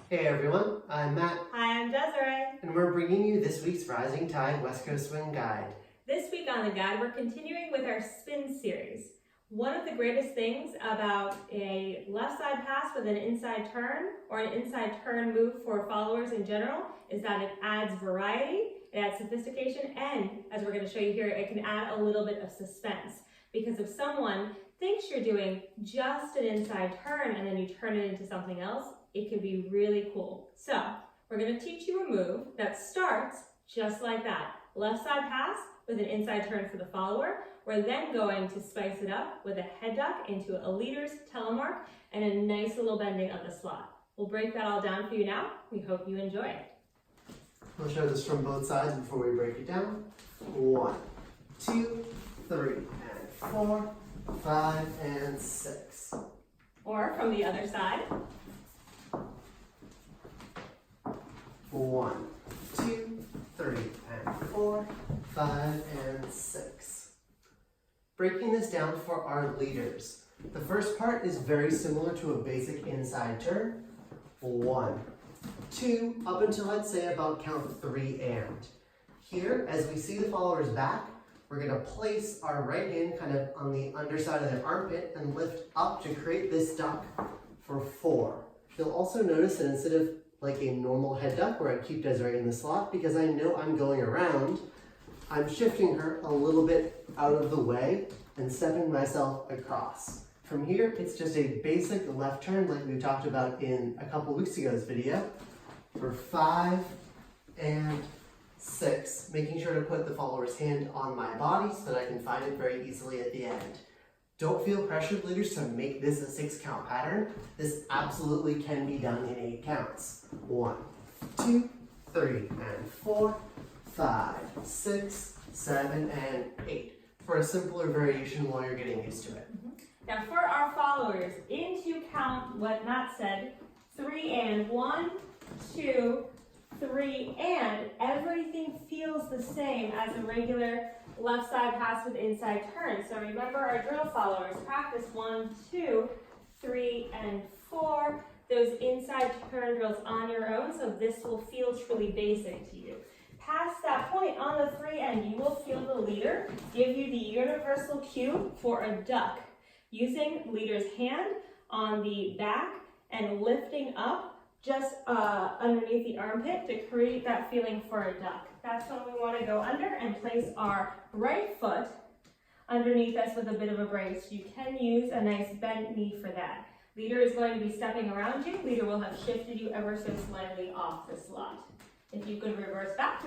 Hey everyone, I'm Matt. Hi, I'm Desiree. And we're bringing you this week's Rising Tide West Coast Swing Guide. This week on the guide, we're continuing with our spin series. One of the greatest things about a left side pass with an inside turn or an inside turn move for followers in general is that it adds variety, it adds sophistication, and as we're going to show you here, it can add a little bit of suspense. Because if someone thinks you're doing just an inside turn and then you turn it into something else, it can be really cool. So we're going to teach you a move that starts just like that. Left side pass with an inside turn for the follower. We're then going to spice it up with a head duck into a leader's telemark and a nice little bending of the slot. We'll break that all down for you now. We hope you enjoy it. We'll show this from both sides before we break it down. 1, 2, 3, and 4, 5, and 6. Or from the other side. 1, 2, 3, and 4, 5, and 6. Breaking this down for our leaders. The first part is very similar to a basic inside turn. 1, 2, up until let's say about count 3 and. Here, as we see the followers back, we're going to place our right hand kind of on the underside of their armpit and lift up to create this duck for 4. You'll also notice that instead of like a normal head duck where I keep Desiree in the slot, because I know I'm going around, I'm shifting her a little bit out of the way and stepping myself across. From here, it's just a basic left turn like we talked about in a couple weeks ago's video for 5 and 6, making sure to put the follower's hand on my body so that I can find it very easily at the end. Don't feel pressured, leaders, to make this a 6 count pattern. This absolutely can be done in 8 counts. 1, 2, 3, and 4, 5, 6, 7, and 8. For a simpler variation while you're getting used to it. Now for our followers, into count what Matt said, 3 and 1, 2, 3 and, everything feels the same as a regular left side pass with inside turn. So remember our drill followers, practice 1, 2, 3, and 4. Those inside turn drills on your own, so this will feel truly basic to you. Past that point on the 3 and, you will feel the leader give you the universal cue for a duck, using leader's hand on the back and lifting up just underneath the armpit to create that feeling for a duck. That's when we want to go under and place our right foot underneath us with a bit of a brace. You can use a nice bent knee for that. Leader is going to be stepping around you. Leader will have shifted you ever so slightly off the slot. If you could reverse back,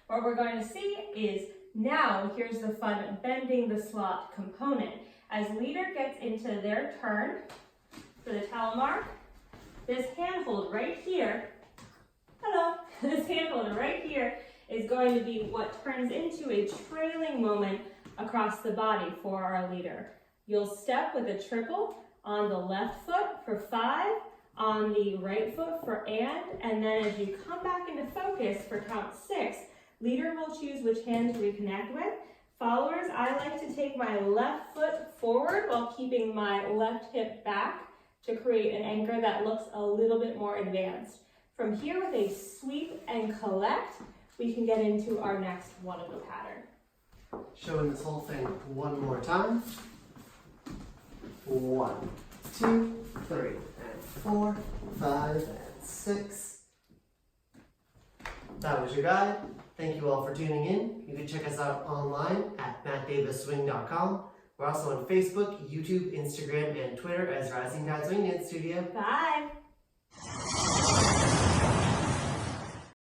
what we're going to see is now, here's the fun bending the slot component. As leader gets into their turn for the telemark, this handhold right here, this handhold right here is going to be what turns into a trailing moment across the body for our leader. You'll step with a triple on the left foot for 5, on the right foot for and then as you come back into focus for count 6, leader will choose which hand to reconnect with. Followers, I like to take my left foot forward while keeping my left hip back to create an anchor that looks a little bit more advanced. From here, with a sweep and collect, we can get into our next one of the pattern. Showing this whole thing one more time. 1, 2, 3, and 4, 5, and 6. That was your guide. Thank you all for tuning in. You can check us out online at mattdaviswing.com. We're also on Facebook, YouTube, Instagram, and Twitter as Rising Tide Swing Dance Studio. Bye!